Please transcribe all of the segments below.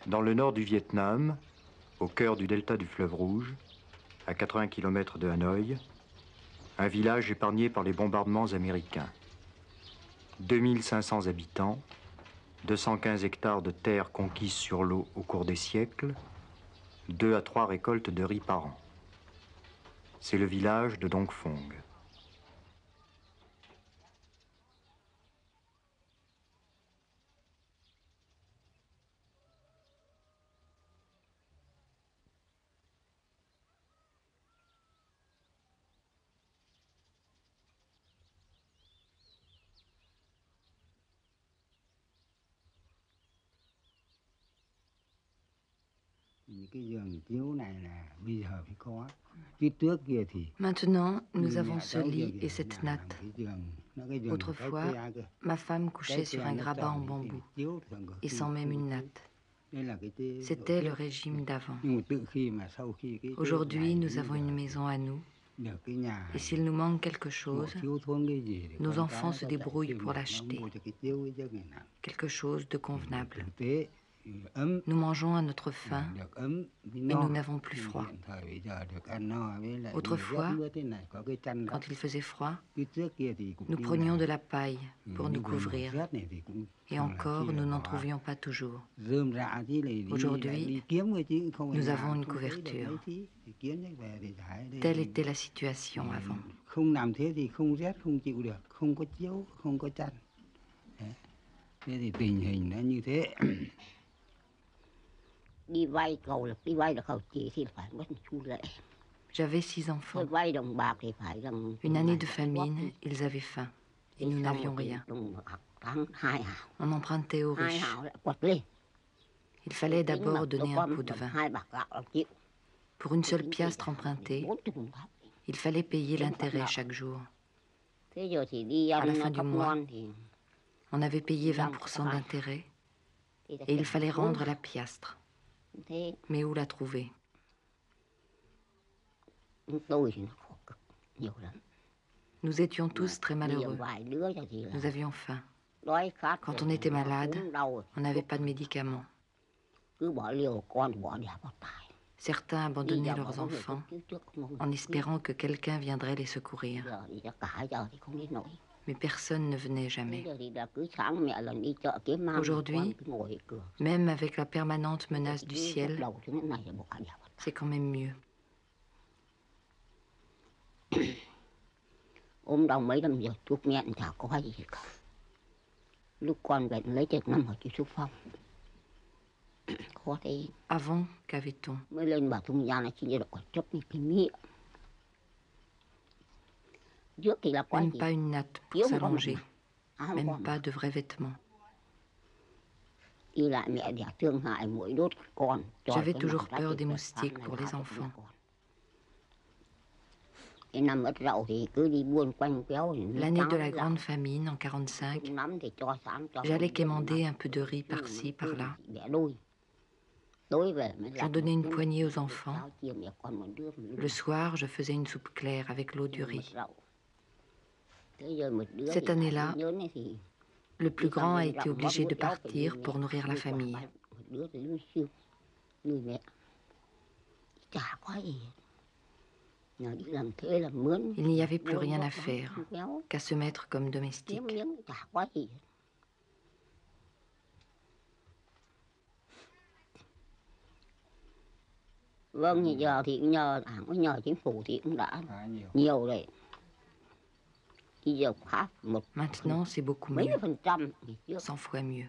Dans le nord du Vietnam, au cœur du delta du fleuve Rouge, à 80 km de Hanoï, un village épargné par les bombardements américains. 2500 habitants, 215 hectares de terre conquises sur l'eau au cours des siècles, 2 à 3 récoltes de riz par an. C'est le village de Dong Phuong. Maintenant, nous avons ce lit et cette natte. Autrefois, ma femme couchait sur un grabat en bambou et sans même une natte. C'était le régime d'avant. Aujourd'hui, nous avons une maison à nous. Et s'il nous manque quelque chose, nos enfants se débrouillent pour l'acheter. Quelque chose de convenable. Nous mangeons à notre faim et nous n'avons plus froid. Autrefois, quand il faisait froid, nous prenions de la paille pour nous couvrir. Et encore, nous n'en trouvions pas toujours. Aujourd'hui, nous avons une couverture. Telle était la situation avant. J'avais 6 enfants. Une année de famine, ils avaient faim. Et nous n'avions rien. On empruntait aux riches. Il fallait d'abord donner un pot de vin. Pour une seule piastre empruntée, il fallait payer l'intérêt chaque jour. À la fin du mois, on avait payé 20% d'intérêt et il fallait rendre la piastre. Mais où la trouver? Nous étions tous très malheureux. Nous avions faim. Quand on était malade, on n'avait pas de médicaments. Certains abandonnaient leurs enfants en espérant que quelqu'un viendrait les secourir. Mais personne ne venait jamais. Aujourd'hui, même avec la permanente menace du ciel, c'est quand même mieux. Ôm đau mấy năm giờ thuốc men chả có gì cả. Lúc con bệnh lấy chục năm ở Chiếu Phong. Khó thế. Avant, qu'avait-on? Mới lên bảo Thung Gia là chỉ được có chấp những cái miệng. Trước thì là có Même pas une natte pour s'allonger. Même pas de vrais vêtements. Lại mẹ đẻ thương hại muỗi đốt con. J'avais toujours peur des moustiques pour les enfants. L'année de la grande famine en 1945, j'allais quémander un peu de riz par-ci, par-là. J'en donnais une poignée aux enfants. Le soir, je faisais une soupe claire avec l'eau du riz. Cette année-là, le plus grand a été obligé de partir pour nourrir la famille. Il n'y avait plus rien à faire qu'à se mettre comme domestique. Maintenant, c'est beaucoup mieux, 100 fois mieux.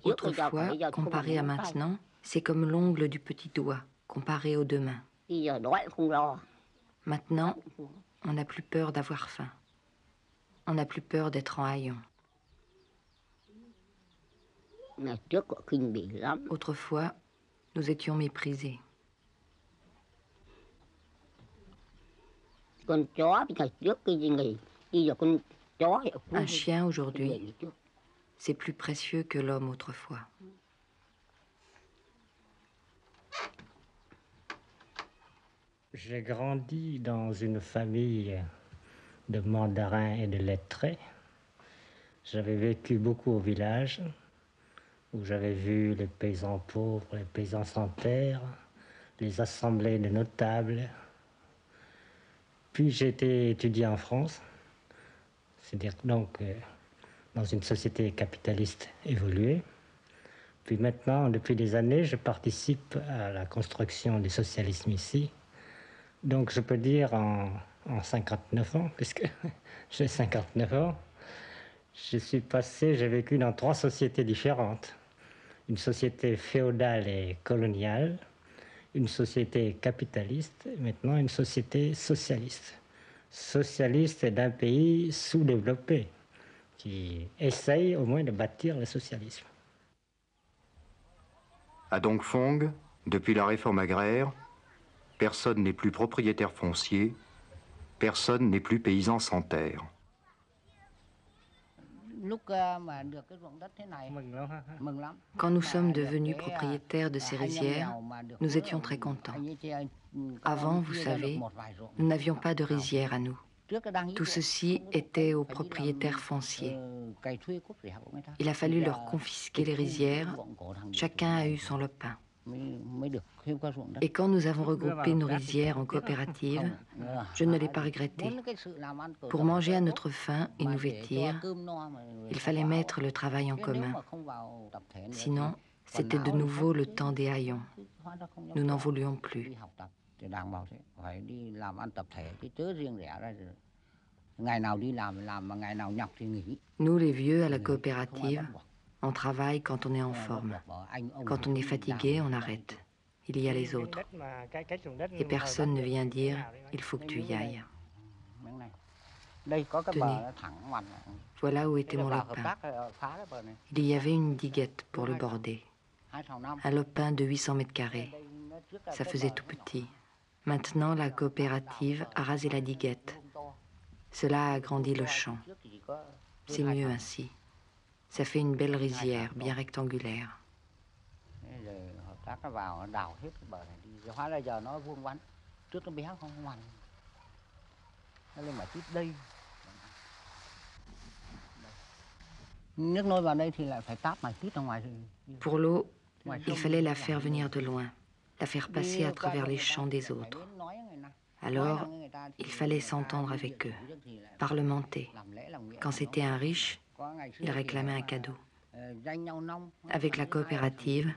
Autrefois, comparé à maintenant, c'est comme l'ongle du petit doigt comparé aux 2 mains. Maintenant, on n'a plus peur d'avoir faim. On n'a plus peur d'être en haillons. Autrefois, nous étions méprisés. Un chien aujourd'hui, c'est plus précieux que l'homme autrefois. J'ai grandi dans une famille de mandarins et de lettrés. J'avais vécu beaucoup au village. où j'avais vu les paysans pauvres, les paysans sans terre, les assemblées de notables. Puis j'ai été étudié en France, c'est-à-dire donc dans une société capitaliste évoluée. Puis maintenant, depuis des années, je participe à la construction du socialisme ici. Donc je peux dire en 59 ans, puisque j'ai 59 ans, j'ai vécu dans 3 sociétés différentes. Une société féodale et coloniale, une société capitaliste, et maintenant une société socialiste. Socialiste d'un pays sous-développé, qui essaye au moins de bâtir le socialisme. À Dongfeng, depuis la réforme agraire, personne n'est plus propriétaire foncier, personne n'est plus paysan sans terre. Quand nous sommes devenus propriétaires de ces rizières, nous étions très contents. Avant, vous savez, nous n'avions pas de rizières à nous. Tout ceci était aux propriétaires fonciers. Il a fallu leur confisquer les rizières. Chacun a eu son lopin. Et quand nous avons regroupé nos rizières en coopératives, je ne l'ai pas regretté. Pour manger à notre faim et nous vêtir, il fallait mettre le travail en commun. Sinon, c'était de nouveau le temps des haillons. Nous n'en voulions plus. Nous, les vieux, à la coopérative, on travaille quand on est en forme. Quand on est fatigué, on arrête. Il y a les autres. Et personne ne vient dire « il faut que tu y ailles ». Tenez, voilà où était mon lopin. Il y avait une diguette pour le border. Un lopin de 800 mètres carrés. Ça faisait tout petit. Maintenant, la coopérative a rasé la diguette. Cela a agrandi le champ. C'est mieux ainsi. Ça fait une belle rizière, bien rectangulaire. Pour l'eau, il fallait la faire venir de loin, la faire passer à travers les champs des autres. Alors, il fallait s'entendre avec eux, parlementer. Quand c'était un riche, il réclamait un cadeau. Avec la coopérative,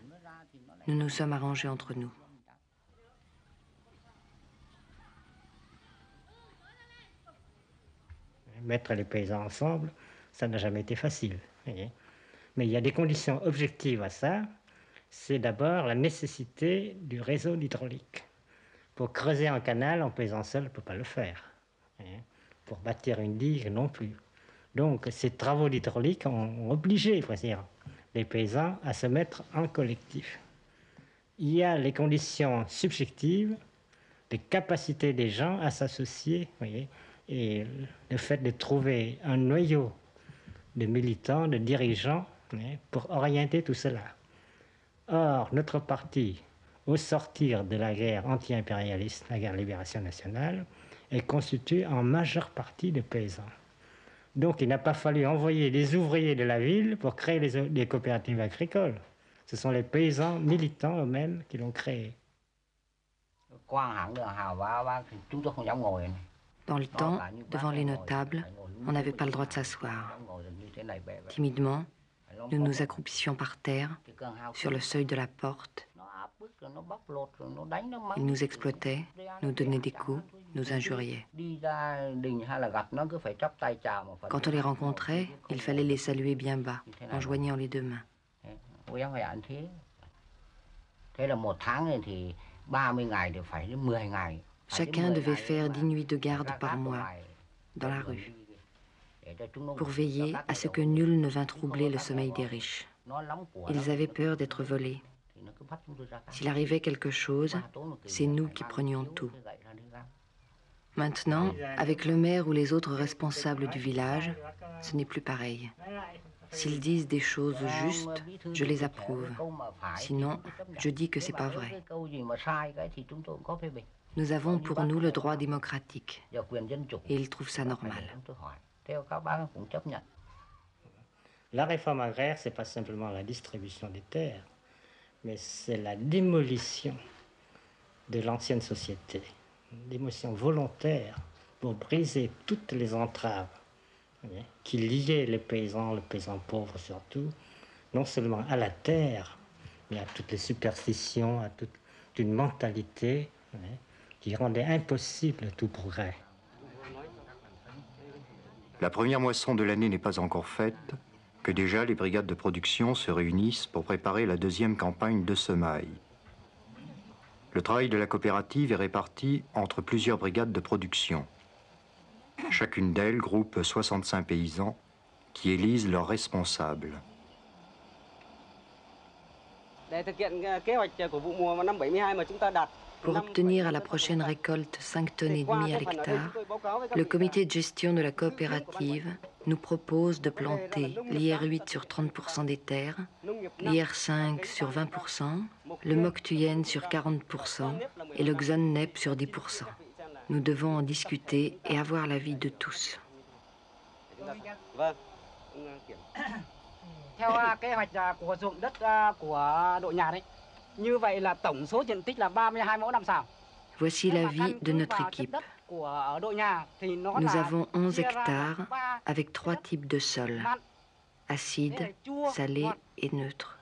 nous nous sommes arrangés entre nous. Mettre les paysans ensemble, ça n'a jamais été facile. Mais il y a des conditions objectives à ça. C'est d'abord la nécessité du réseau hydraulique. Pour creuser un canal, un paysan seul ne peut pas le faire. Pour bâtir une digue, non plus. Donc, ces travaux d'hydraulique ont obligé, il faut dire, les paysans à se mettre en collectif. Il y a les conditions subjectives, les capacités des gens à s'associer, et le fait de trouver un noyau de militants, de dirigeants, pour orienter tout cela. Or, notre parti, au sortir de la guerre anti-impérialiste, la guerre de libération nationale, est constitué en majeure partie de paysans. Donc il n'a pas fallu envoyer des ouvriers de la ville pour créer des coopératives agricoles. Ce sont les paysans militants eux-mêmes qui l'ont créé. Dans le temps, devant les notables, on n'avait pas le droit de s'asseoir. Timidement, nous nous accroupissions par terre, sur le seuil de la porte. Ils nous exploitaient, nous donnaient des coups, nous injuriaient. Quand on les rencontrait, il fallait les saluer bien bas, en joignant les deux mains. Chacun devait faire 10 nuits de garde par mois, dans la rue, pour veiller à ce que nul ne vînt troubler le sommeil des riches. Ils avaient peur d'être volés. S'il arrivait quelque chose, c'est nous qui prenions tout. Maintenant, avec le maire ou les autres responsables du village, ce n'est plus pareil. S'ils disent des choses justes, je les approuve. Sinon, je dis que c'est pas vrai. Nous avons pour nous le droit démocratique, et ils trouvent ça normal. La réforme agraire, ce n'est pas simplement la distribution des terres, mais c'est la démolition de l'ancienne société, une démolition volontaire pour briser toutes les entraves qui liaient les paysans pauvres surtout, non seulement à la terre, mais à toutes les superstitions, à toute une mentalité qui rendait impossible tout progrès. La première moisson de l'année n'est pas encore faite, que déjà les brigades de production se réunissent pour préparer la deuxième campagne de semailles. Le travail de la coopérative est réparti entre plusieurs brigades de production. Chacune d'elles groupe 65 paysans qui élisent leurs responsables. Pour obtenir à la prochaine récolte 5 tonnes et demie à l'hectare, le comité de gestion de la coopérative nous propose de planter l'IR8 sur 30% des terres, l'IR5 sur 20%, le Moktuyen sur 40% et le Xonnep sur 10%. Nous devons en discuter et avoir l'avis de tous. Theo kế hoạch của ruộng đất của đội nhà đấy. Như vậy là tổng số diện tích là 32 mẫu năm sào. Voici l'avis de notre équipe. Nous avons 11 hectares avec 3 types de sols, acide, salé et neutre.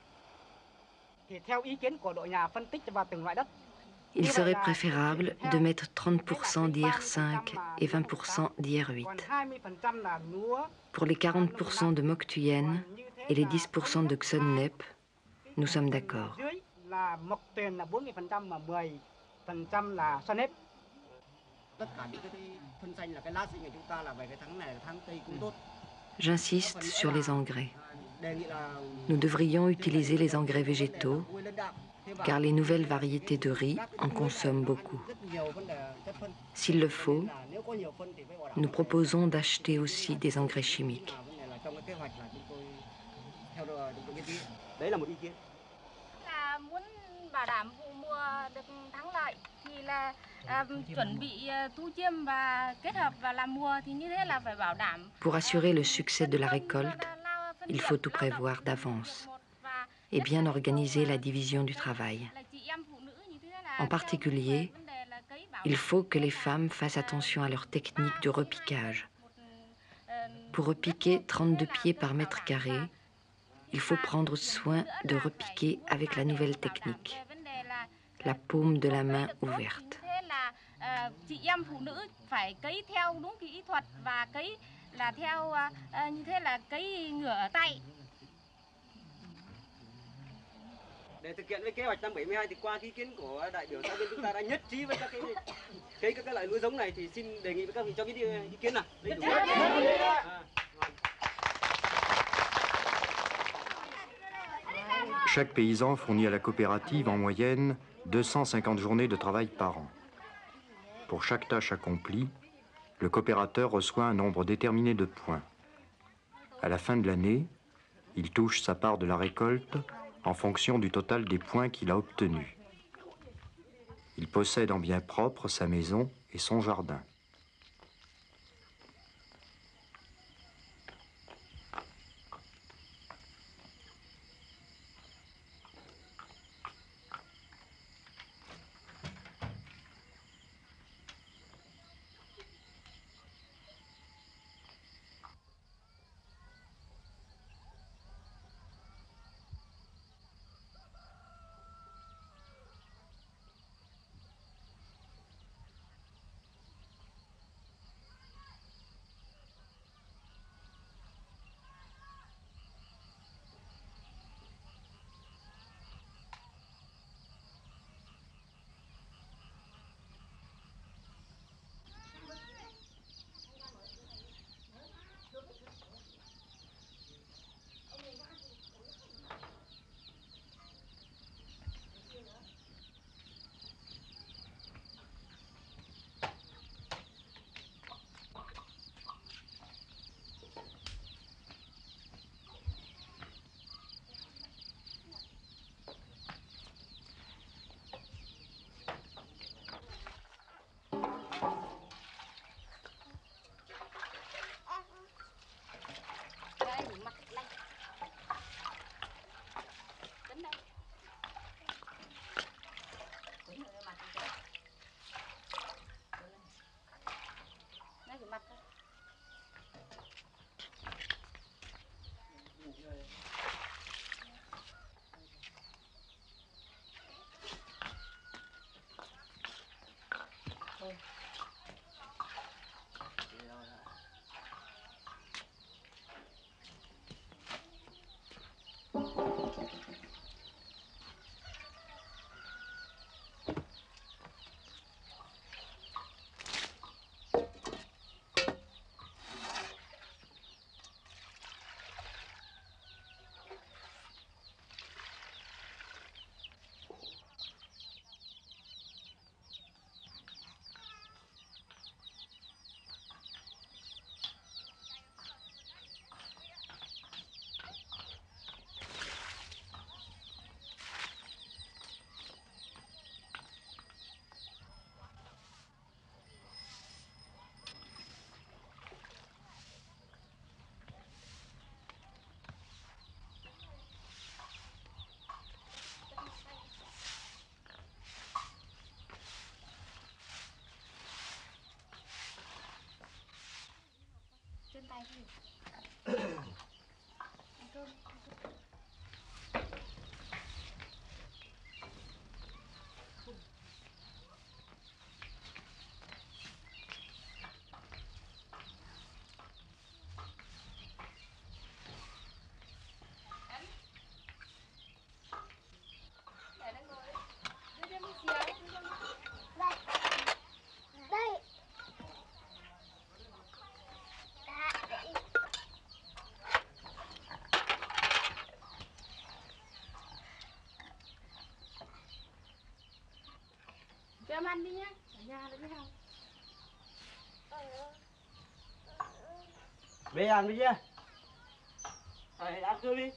Il serait préférable de mettre 30% d'IR5 et 20% d'IR8. Pour les 40% de Moktuyen et les 10% de Xonnep, nous sommes d'accord. J'insiste sur les engrais. Nous devrions utiliser les engrais végétaux, car les nouvelles variétés de riz en consomment beaucoup. S'il le faut, nous proposons d'acheter aussi des engrais chimiques. Pour assurer le succès de la récolte, il faut tout prévoir d'avance et bien organiser la division du travail. En particulier, il faut que les femmes fassent attention à leur technique de repiquage. Pour repiquer 32 pieds par mètre carré, il faut prendre soin de repiquer avec la nouvelle technique, la paume de la main ouverte. Để thực hiện với kế hoạch năm 72 thì qua ý kiến của đại biểu xã viên chúng ta đã nhất trí với các loại lúa giống này thì xin đề nghị với các vị cho cái ý kiến nào. Chaque paysan fournit à la coopérative en moyenne 250 journées de travail par an. Pour chaque tâche accomplie, le coopérateur reçoit un nombre déterminé de points. À la fin de l'année, il touche sa part de la récolte en fonction du total des points qu'il a obtenus. Il possède en bien propre sa maison et son jardin. mắt. Trên tay gì? Ăn cơm. Cho em ăn đi nhá, ở nhà là biết không? Về ăn đi chưa? Ăn cơm đi.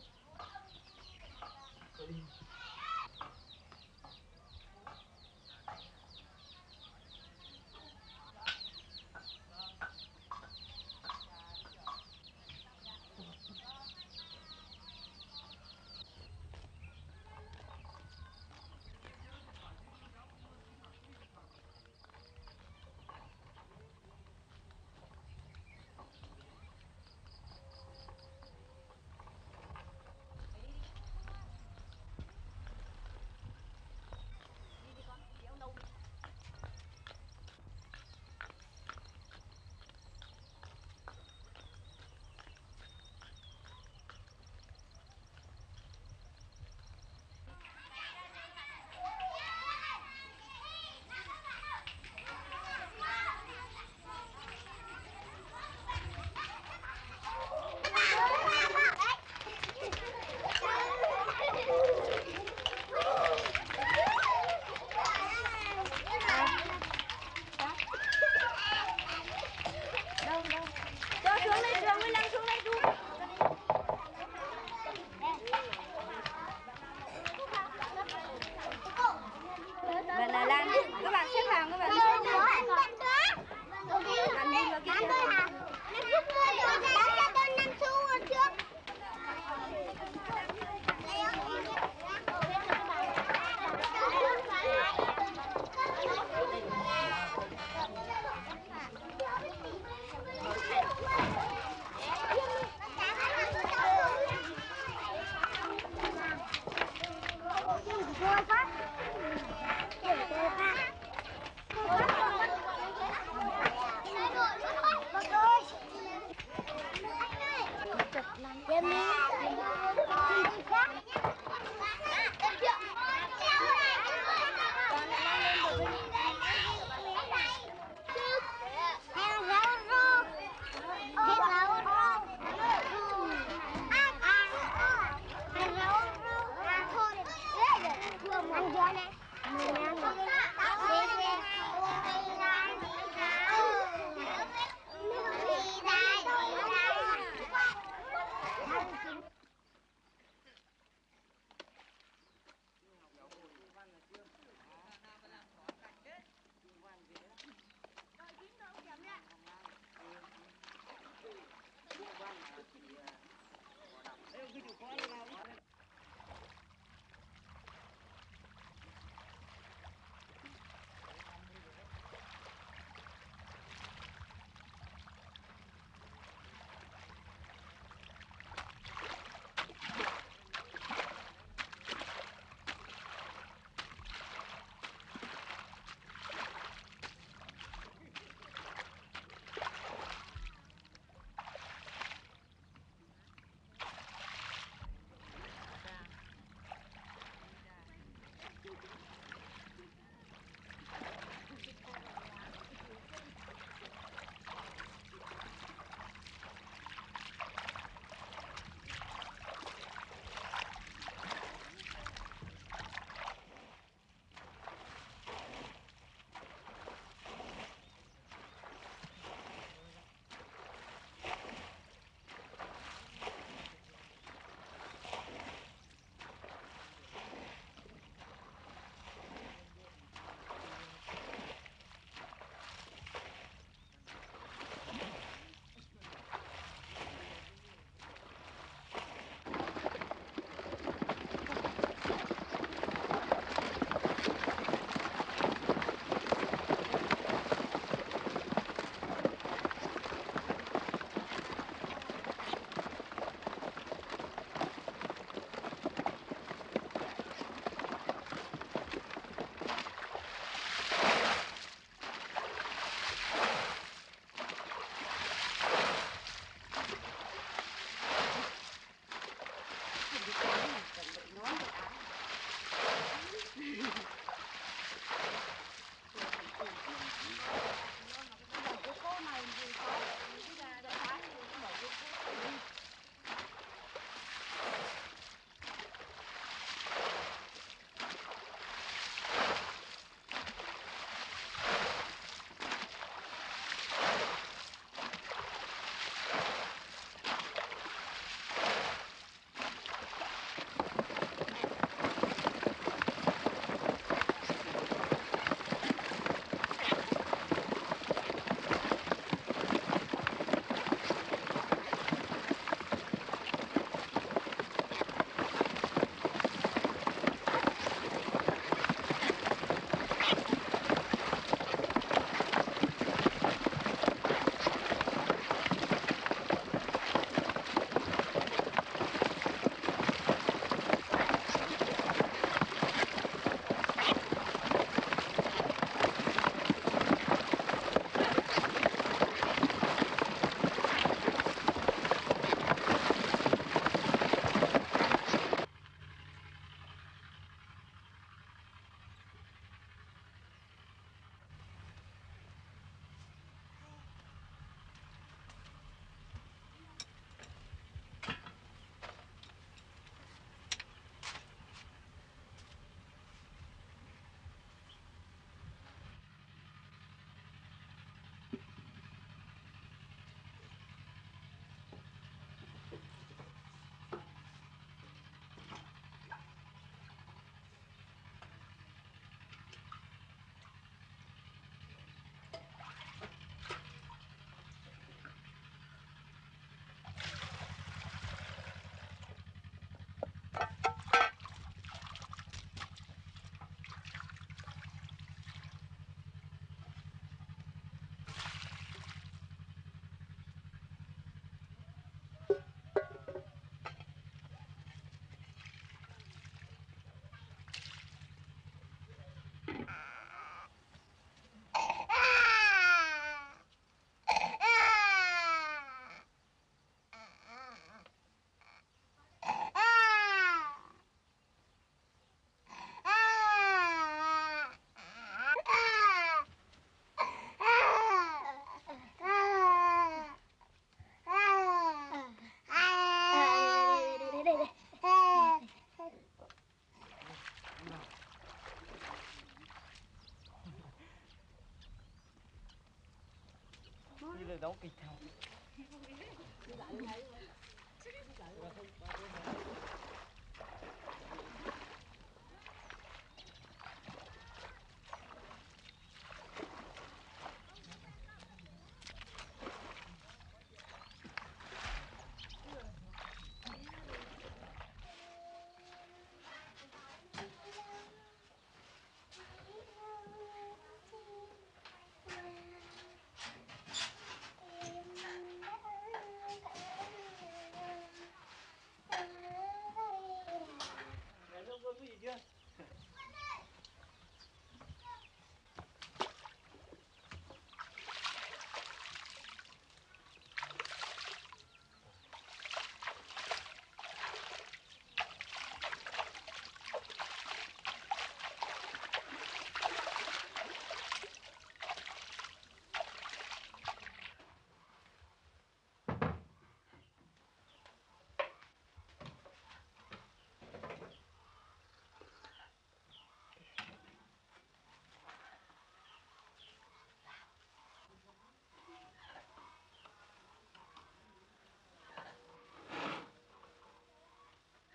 được đóng kịch theo.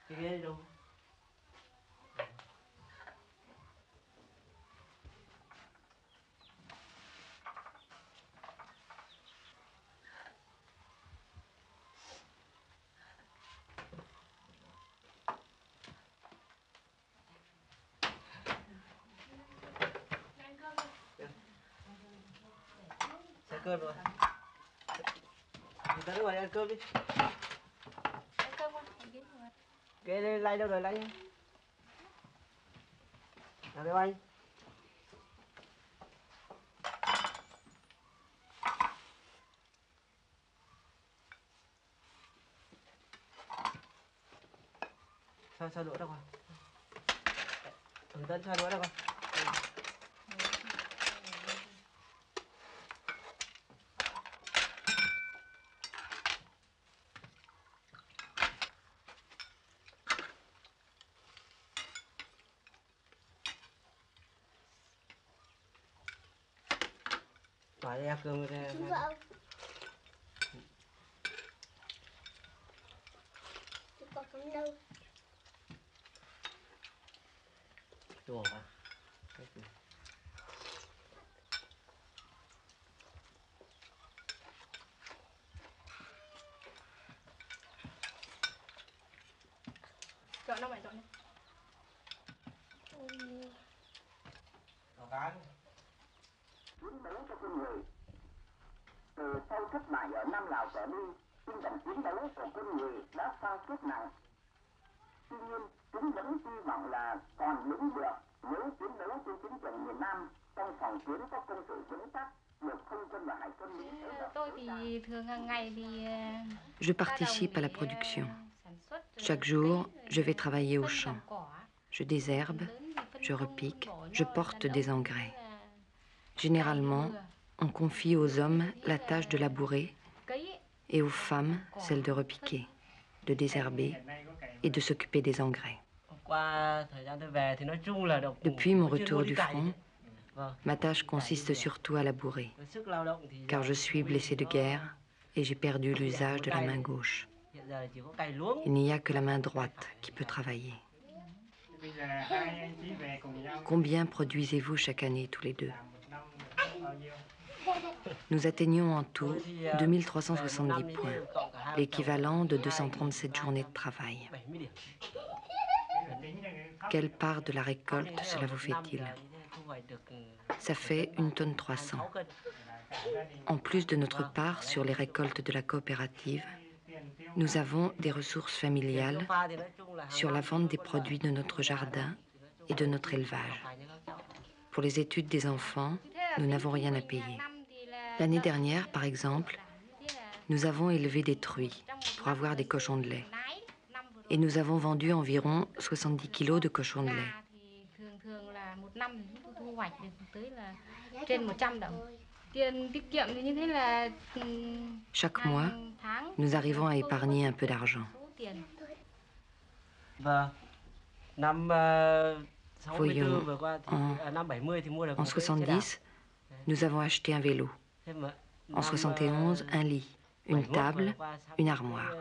Cái ghế đi đâu? Sẽ cơm rồi. Người ta gọi ăn cơm đi. Ăn cơm không? Cái lay đâu rồi lay nhá. Nào đây anh. Sao đũa đâu con? Tân sao đũa đâu con? Phải ăn cơm rồi. Đồ à? Chọn đâu mày chọn đi. Chiến đấu cho con người. Từ sau thất bại ở Nam Lào trở đi, tinh thần chiến đấu của con người đã sa sút nặng. Tuy nhiên, chúng vẫn hy vọng là còn đứng được nếu chiến đấu trên chiến trường miền Nam trong phòng tuyến có công sự vững chắc, được không quân và hải quân Mỹ. Tôi thì thường hàng ngày thì Je participe à la production. Chaque jour, je vais travailler au champ. Je désherbe, je repique, je porte des engrais. Généralement, on confie aux hommes la tâche de labourer et aux femmes celle de repiquer, de désherber et de s'occuper des engrais. Depuis mon retour du front, ma tâche consiste surtout à labourer, car je suis blessé de guerre et j'ai perdu l'usage de la main gauche. Il n'y a que la main droite qui peut travailler. Combien produisez-vous chaque année tous les deux? Nous atteignons en tout 2370 points, l'équivalent de 237 journées de travail. Quelle part de la récolte cela vous fait-il? Ça fait 1 tonne 300. En plus de notre part sur les récoltes de la coopérative, nous avons des ressources familiales sur la vente des produits de notre jardin et de notre élevage. Pour les études des enfants, nous n'avons rien à payer. L'année dernière, par exemple, nous avons élevé des truies pour avoir des cochons de lait. Et nous avons vendu environ 70 kilos de cochons de lait. Chaque mois, nous arrivons à épargner un peu d'argent. Voyons, en 70, nous avons acheté un vélo. En 71, un lit, une table, une armoire.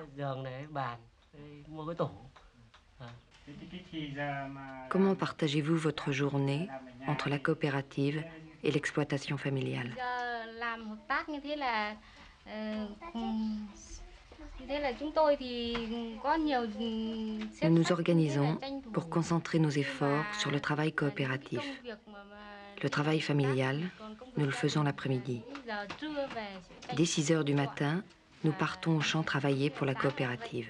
Comment partagez-vous votre journée entre la coopérative et l'exploitation familiale? Nous nous organisons pour concentrer nos efforts sur le travail coopératif. Le travail familial, nous le faisons l'après-midi. Dès 6 heures du matin, nous partons au champ travailler pour la coopérative.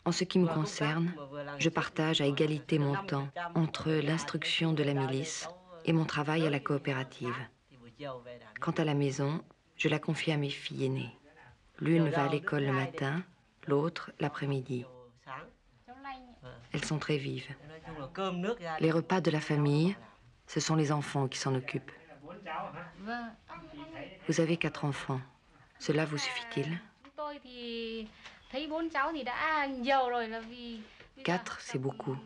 En ce qui me concerne, je partage à égalité mon temps entre l'instruction de la milice et mon travail à la coopérative. Quant à la maison, je la confie à mes filles aînées. L'une va à l'école le matin, l'autre l'après-midi. Elles sont très vives. Les repas de la famille, ce sont les enfants qui s'en occupent. Vous avez 4 enfants. Cela vous suffit-il? 4, c'est beaucoup.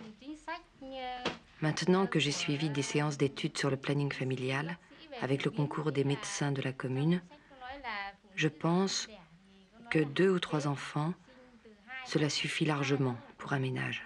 Maintenant que j'ai suivi des séances d'études sur le planning familial, avec le concours des médecins de la commune, je pense que 2 ou 3 enfants, cela suffit largement pour un ménage.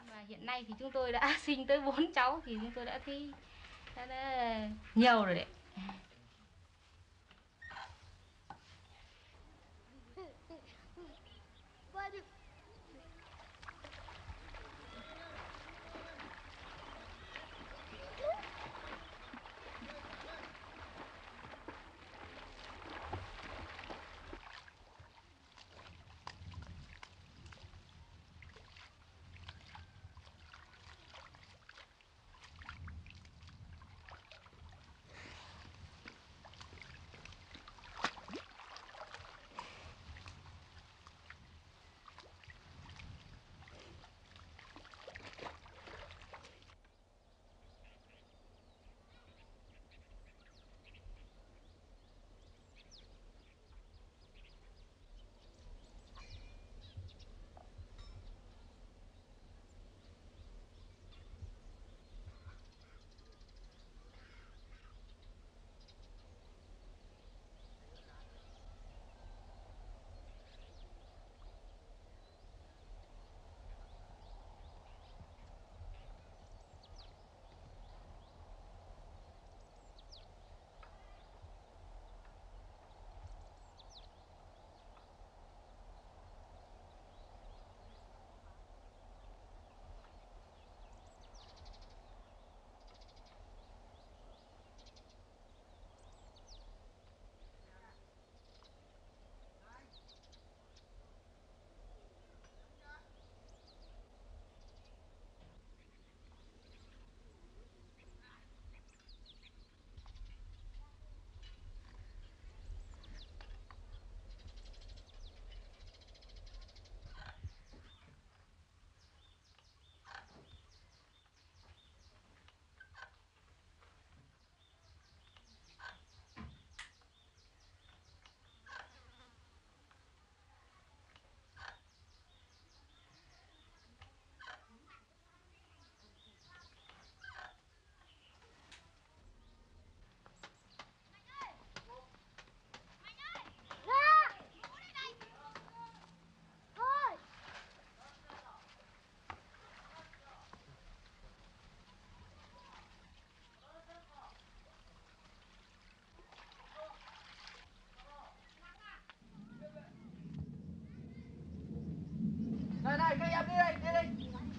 Này, các em đi đây, đi đây.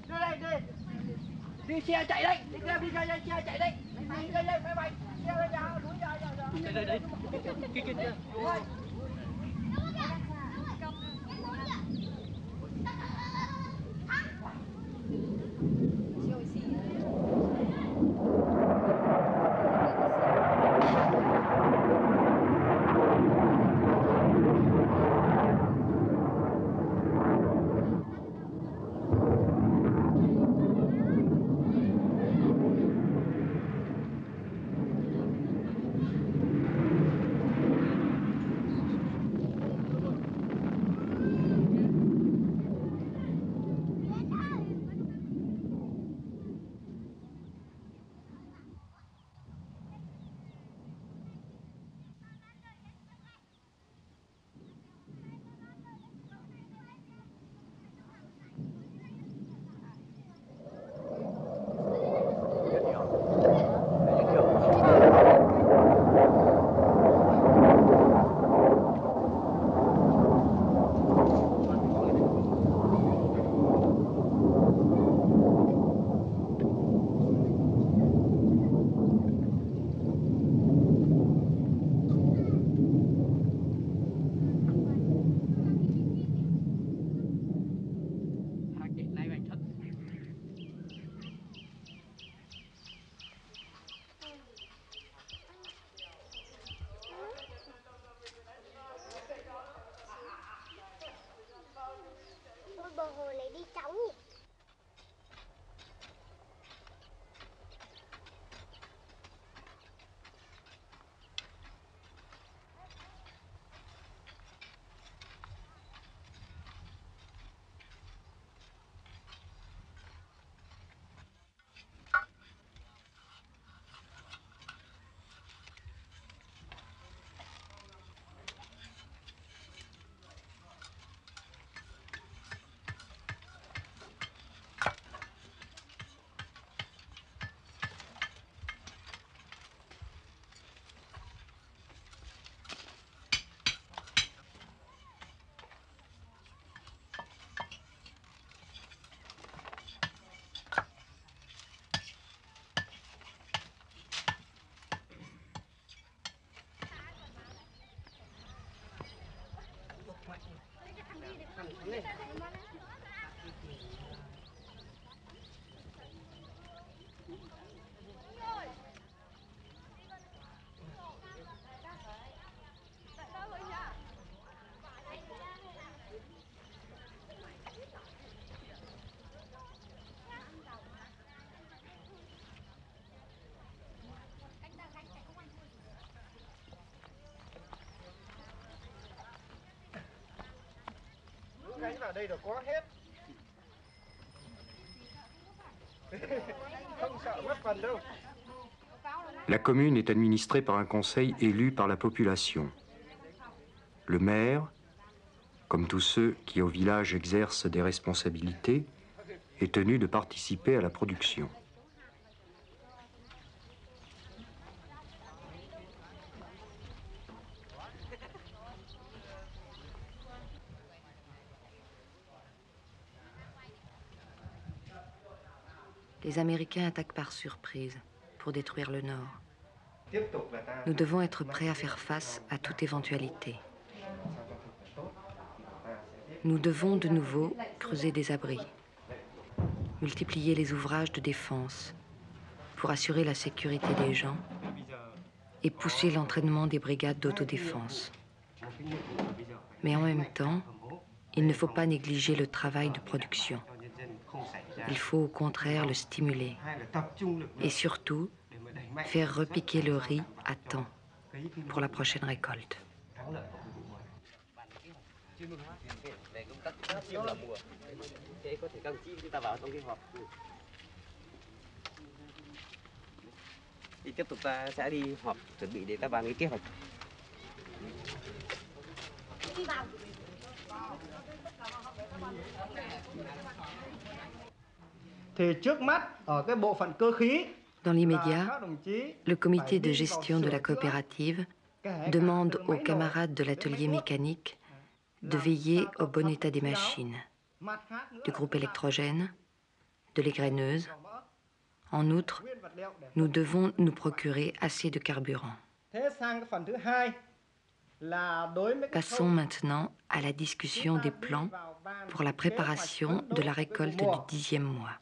Đi đây, đi. Đi xe chạy đây, đi em đi xe chạy đây. Đi đây, máy bay. Xe lên nhà, núi nhà. Đây. Kia. ở đây đều có hết. Không sợ mất phần đâu. La commune est administrée par un conseil élu par la population. Le maire, comme tous ceux qui au village exercent des responsabilités, est tenu de participer à la production. Les Américains attaquent par surprise pour détruire le Nord. Nous devons être prêts à faire face à toute éventualité. Nous devons de nouveau creuser des abris, multiplier les ouvrages de défense pour assurer la sécurité des gens et pousser l'entraînement des brigades d'autodéfense. Mais en même temps, il ne faut pas négliger le travail de production. Il faut au contraire le stimuler et surtout faire repiquer le riz à temps pour la prochaine récolte. Thì tiếp tục ta sẽ đi họp chuẩn bị để ta bàn cái kế hoạch. Thì trước mắt ở cái bộ phận cơ khí. Dans l'immédiat, le comité de gestion de la coopérative demande aux camarades de l'atelier mécanique de veiller au bon état des machines, du groupe électrogène, de l'égraineuse. En outre, nous devons nous procurer assez de carburant. Passons maintenant à la discussion des plans pour la préparation de la récolte du 10e mois.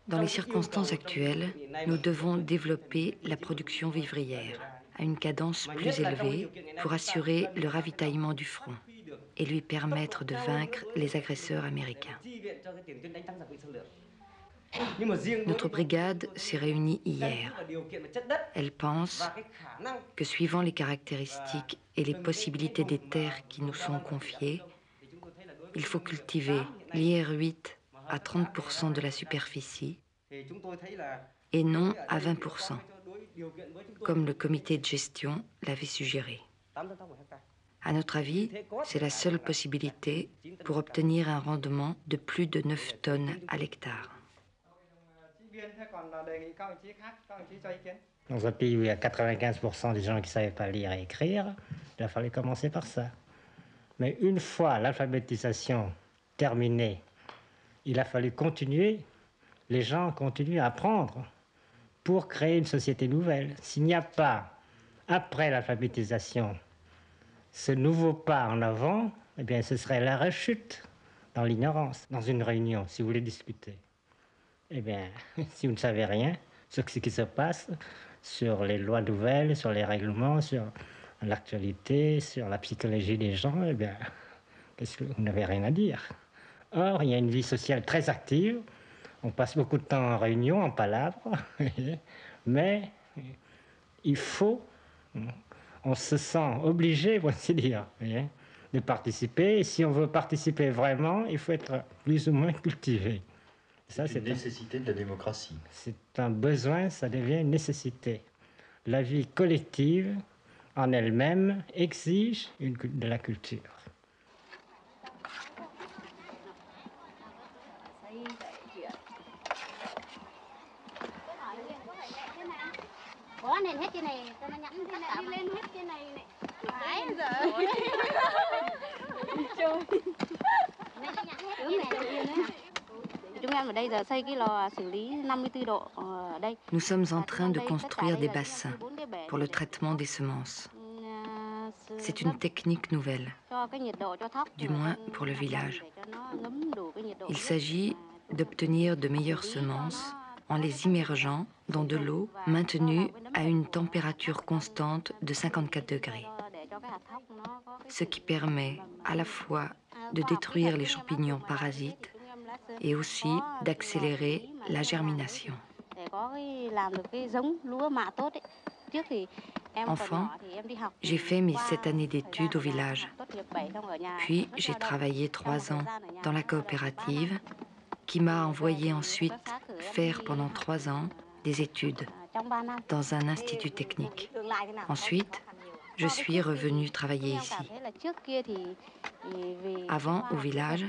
Dans les circonstances actuelles, nous devons développer la production vivrière à une cadence plus élevée pour assurer le ravitaillement du front et lui permettre de vaincre les agresseurs américains. Notre brigade s'est réunie hier. Elle pense que suivant les caractéristiques et les possibilités des terres qui nous sont confiées, il faut cultiver l'IR8 à 30% de la superficie et non à 20%, comme le comité de gestion l'avait suggéré. À notre avis, c'est la seule possibilité pour obtenir un rendement de plus de 9 tonnes à l'hectare. Dans un pays où il y a 95% des gens qui ne savaient pas lire et écrire, il a fallu commencer par ça. Mais une fois l'alphabétisation terminée, il a fallu continuer, les gens continuent à apprendre pour créer une société nouvelle. S'il n'y a pas, après l'alphabétisation, ce nouveau pas en avant, eh bien, ce serait la rechute dans l'ignorance. Dans une réunion, si vous voulez discuter, eh bien, si vous ne savez rien sur ce qui se passe, sur les lois nouvelles, sur les règlements, sur l'actualité, sur la psychologie des gens, eh bien, qu'est-ce que vous n'avez rien à dire. Or, il y a une vie sociale très active. On passe beaucoup de temps en réunion, en palabres, mais il faut, on se sent obligé, voici dire, de participer. Et si on veut participer vraiment, il faut être plus ou moins cultivé. Ça, c'est une nécessité de la démocratie. C'est un besoin, ça devient une nécessité. La vie collective, en elle-même, exige de la culture. Nous sommes en train de construire des bassins pour le traitement des semences. C'est une technique nouvelle, du moins pour le village. Il s'agit d'obtenir de meilleures semences en les immergeant dans de l'eau maintenue à une température constante de 54 degrés. Ce qui permet à la fois de détruire les champignons parasites et aussi d'accélérer la germination. Enfant, j'ai fait mes 7 années d'études au village. Puis j'ai travaillé 3 ans dans la coopérative qui m'a envoyé ensuite faire pendant 3 ans des études dans un institut technique. Ensuite, je suis revenue travailler ici. Avant, au village,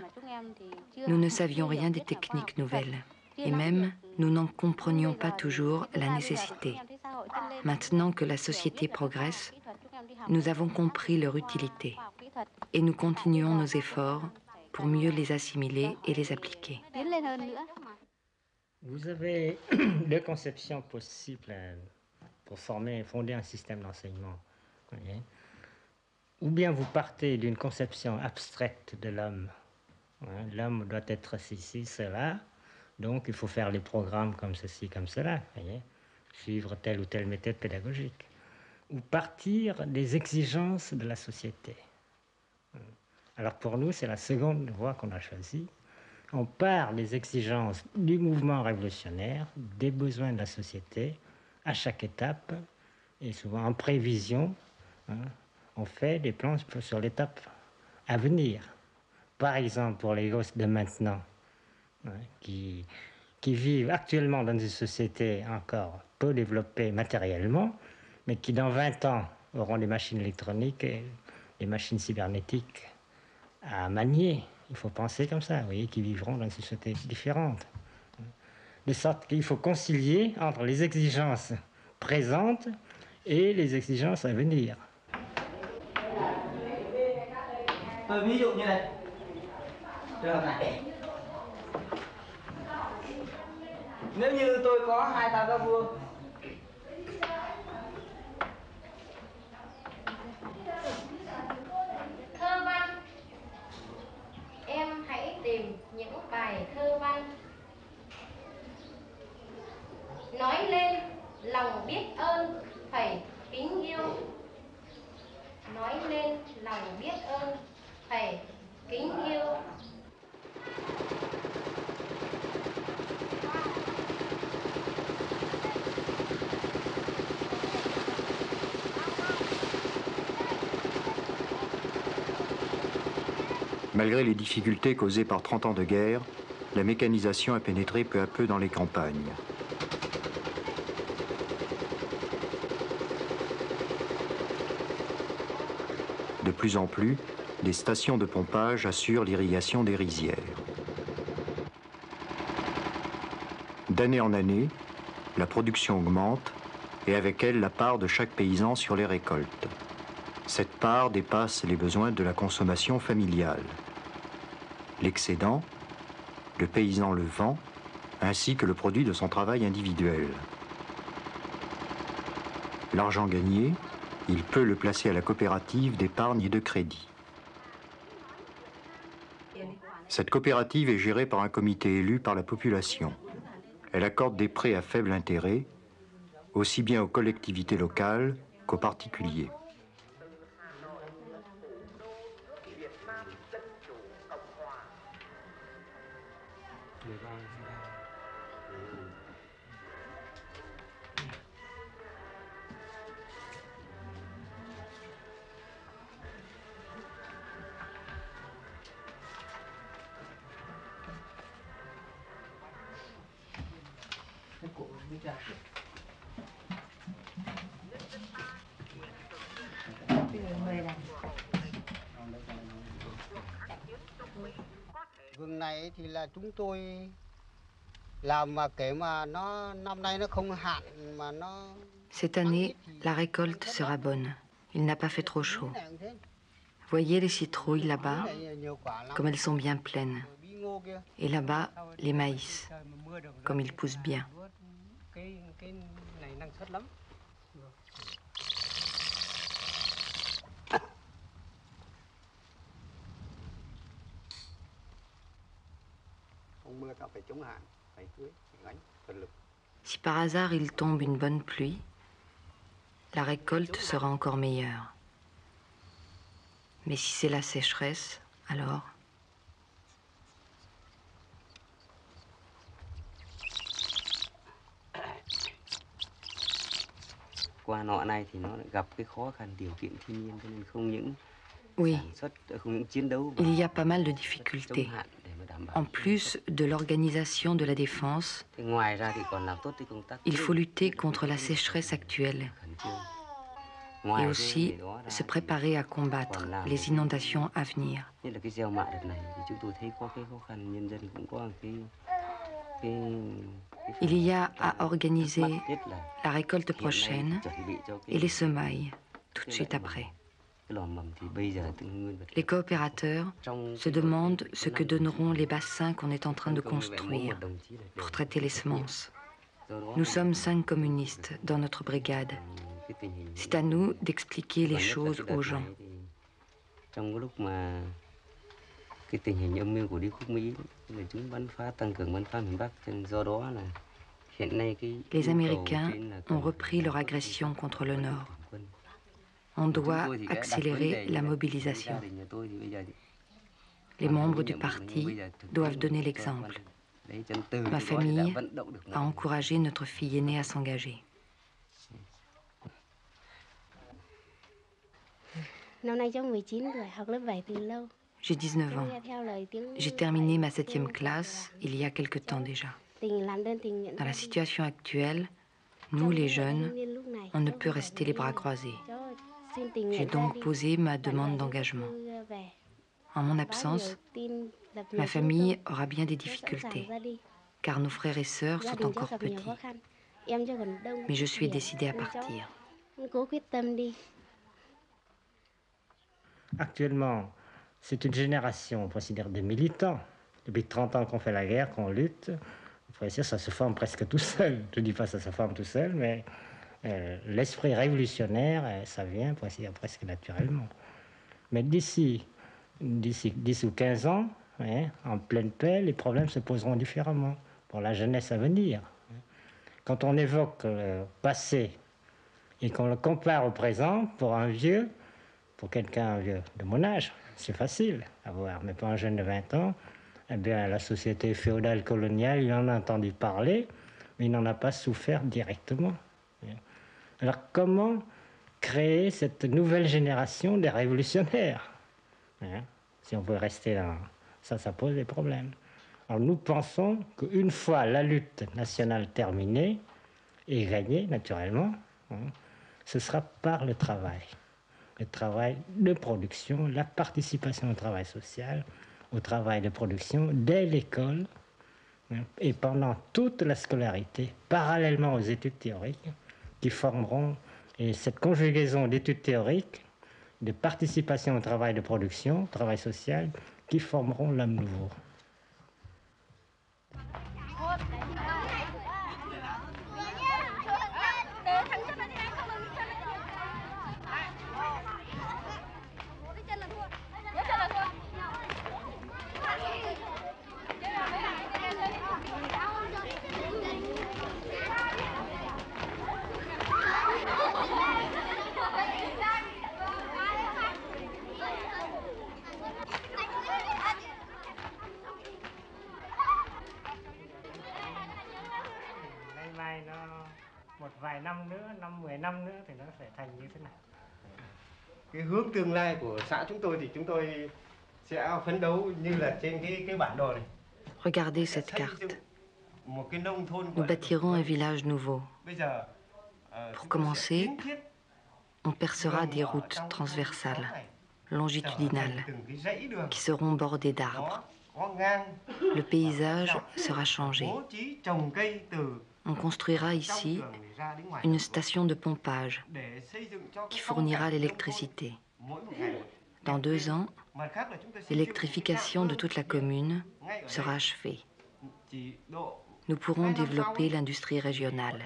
nous ne savions rien des techniques nouvelles. Et même, nous n'en comprenions pas toujours la nécessité. Maintenant que la société progresse, nous avons compris leur utilité. Et nous continuons nos efforts pour mieux les assimiler et les appliquer. Vous avez deux conceptions possibles pour fonder un système d'enseignement. Ou bien vous partez d'une conception abstraite de l'homme. L'homme doit être ceci, cela. Donc, il faut faire les programmes comme ceci, comme cela, suivre telle ou telle méthode pédagogique. Ou partir des exigences de la société. Alors, pour nous, c'est la seconde voie qu'on a choisie. On part des exigences du mouvement révolutionnaire, des besoins de la société, à chaque étape, et souvent en prévision, on fait des plans sur l'étape à venir. Par exemple, pour les gosses de maintenant, qui vivent actuellement dans une société encore peu développée matériellement, mais qui dans 20 ans auront des machines électroniques et des machines cybernétiques à manier. Il faut penser comme ça, vous voyez, qui vivront dans une société différente. De sorte qu'il faut concilier entre les exigences présentes et les exigences à venir. Ví dụ như này, trường hợp này. Nếu như tôi có 2 tam giác vuông, Thơ văn. Em hãy tìm những bài thơ văn. Nói lên lòng biết ơn phải kính yêu. Nói lên lòng biết ơn phải kính yêu. Malgré les difficultés causées par 30 ans de guerre, la mécanisation a pénétré peu à peu dans les campagnes. De plus en plus, des stations de pompage assurent l'irrigation des rizières. D'année en année, la production augmente et avec elle la part de chaque paysan sur les récoltes. Cette part dépasse les besoins de la consommation familiale. L'excédent, le paysan le vend, ainsi que le produit de son travail individuel. L'argent gagné, il peut le placer à la coopérative d'épargne et de crédit. Cette coopérative est gérée par un comité élu par la population. Elle accorde des prêts à faible intérêt, aussi bien aux collectivités locales qu'aux particuliers. Vườn này thì là chúng tôi làm mà kể mà nó năm nay nó không hạn mà nó. Cette année, la récolte sera bonne. Il n'a pas fait trop chaud. Voyez les citrouilles là-bas, comme elles sont bien pleines. Et là-bas, les maïs, comme ils poussent bien. Cái này năng suất lắm. Si par hasard il tombe une bonne pluie, la récolte sera encore meilleure. Mais si c'est la sécheresse, alors... Oui, il y a pas mal de difficultés. En plus de l'organisation de la défense, il faut lutter contre la sécheresse actuelle et aussi se préparer à combattre les inondations à venir. Il y a à organiser la récolte prochaine et les semailles tout de suite après. Les coopérateurs se demandent ce que donneront les bassins qu'on est en train de construire pour traiter les semences. Nous sommes 5 communistes dans notre brigade. C'est à nous d'expliquer les choses aux gens. Les Américains ont repris leur agression contre le Nord. On doit accélérer la mobilisation. Les membres du parti doivent donner l'exemple. Ma famille a encouragé notre fille aînée à s'engager. J'ai 19 ans. J'ai terminé ma 7e classe il y a quelque temps déjà. Dans la situation actuelle, nous les jeunes, on ne peut rester les bras croisés. J'ai donc posé ma demande d'engagement. En mon absence, ma famille aura bien des difficultés, car nos frères et sœurs sont encore petits. Mais je suis décidée à partir. Actuellement, c'est une génération, on considère, de militants. Depuis 30 ans qu'on fait la guerre, qu'on lutte, on pourrait dire ça se forme presque tout seul. Je ne dis pas que ça se forme tout seul, mais l'esprit révolutionnaire, ça vient, pour ainsi dire, presque naturellement. Mais d'ici 10 ou 15 ans, en pleine paix, les problèmes se poseront différemment pour la jeunesse à venir. Quand on évoque le passé et qu'on le compare au présent, pour un vieux, pour quelqu'un vieux de mon âge, c'est facile à voir, mais pour un jeune de 20 ans, eh bien, la société féodale coloniale, il en a entendu parler, mais il n'en a pas souffert directement. Alors comment créer cette nouvelle génération des révolutionnaires? Si on veut rester là, ça pose des problèmes. Alors nous pensons qu'une fois la lutte nationale terminée et gagnée, naturellement, ce sera par le travail de production, la participation au travail social, au travail de production dès l'école et pendant toute la scolarité, parallèlement aux études théoriques, qui formeront, et cette conjugaison d'études théoriques, de participation au travail de production, travail social, qui formeront l'homme nouveau. Cái hướng tương lai của xã chúng tôi thì chúng tôi sẽ phấn đấu như là trên cái bản đồ này. Regardez cette carte. Nous bâtirons un village nouveau. Pour commencer, on percera des routes transversales, longitudinales, qui seront bordées d'arbres. Le paysage sera changé. On construira ici une station de pompage qui fournira l'électricité. Dans 2 ans, l'électrification de toute la commune sera achevée. Nous pourrons développer l'industrie régionale,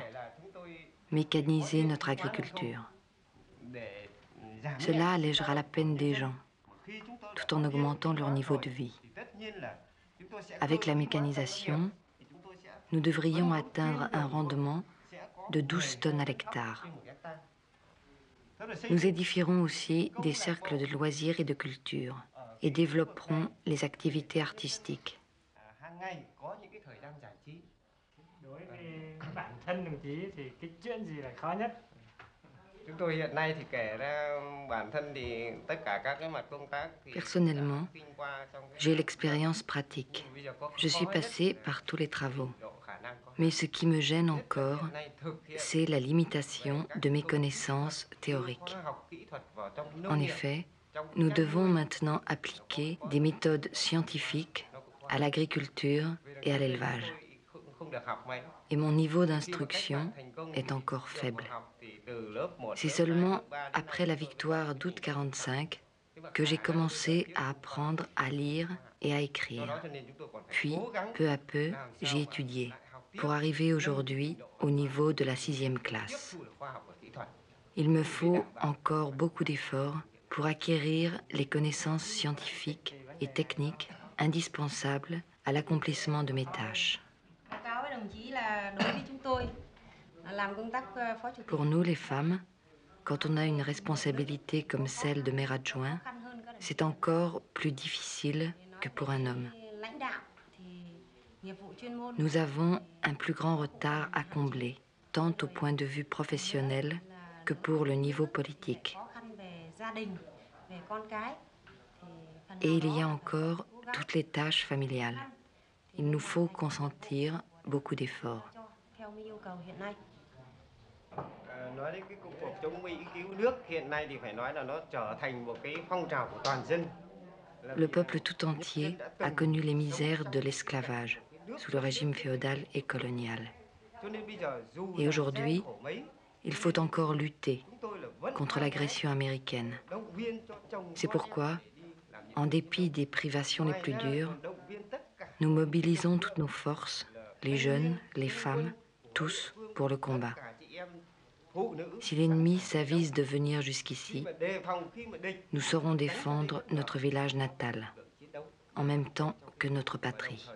mécaniser notre agriculture. Cela allégera la peine des gens, tout en augmentant leur niveau de vie. Avec la mécanisation, nous devrions atteindre un rendement de 12 tonnes à l'hectare. Nous édifierons aussi des cercles de loisirs et de culture et développerons les activités artistiques. Personnellement, j'ai l'expérience pratique. Je suis passé par tous les travaux. Mais ce qui me gêne encore, c'est la limitation de mes connaissances théoriques. En effet, nous devons maintenant appliquer des méthodes scientifiques à l'agriculture et à l'élevage. Et mon niveau d'instruction est encore faible. C'est seulement après la victoire d'août 1945 que j'ai commencé à apprendre à lire et à écrire. Puis, peu à peu, j'ai étudié pour arriver aujourd'hui au niveau de la 6e classe. Il me faut encore beaucoup d'efforts pour acquérir les connaissances scientifiques et techniques indispensables à l'accomplissement de mes tâches. Pour nous, les femmes, quand on a une responsabilité comme celle de mère adjoint, c'est encore plus difficile que pour un homme. Nous avons un plus grand retard à combler, tant au point de vue professionnel que pour le niveau politique. Et il y a encore toutes les tâches familiales. Il nous faut consentir beaucoup d'efforts. Le peuple tout entier a connu les misères de l'esclavage sous le régime féodal et colonial. Et aujourd'hui, il faut encore lutter contre l'agression américaine. C'est pourquoi, en dépit des privations les plus dures, nous mobilisons toutes nos forces, les jeunes, les femmes, tous pour le combat. Si l'ennemi s'avise de venir jusqu'ici, nous saurons défendre notre village natal, en même temps que notre patrie.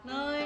Nơi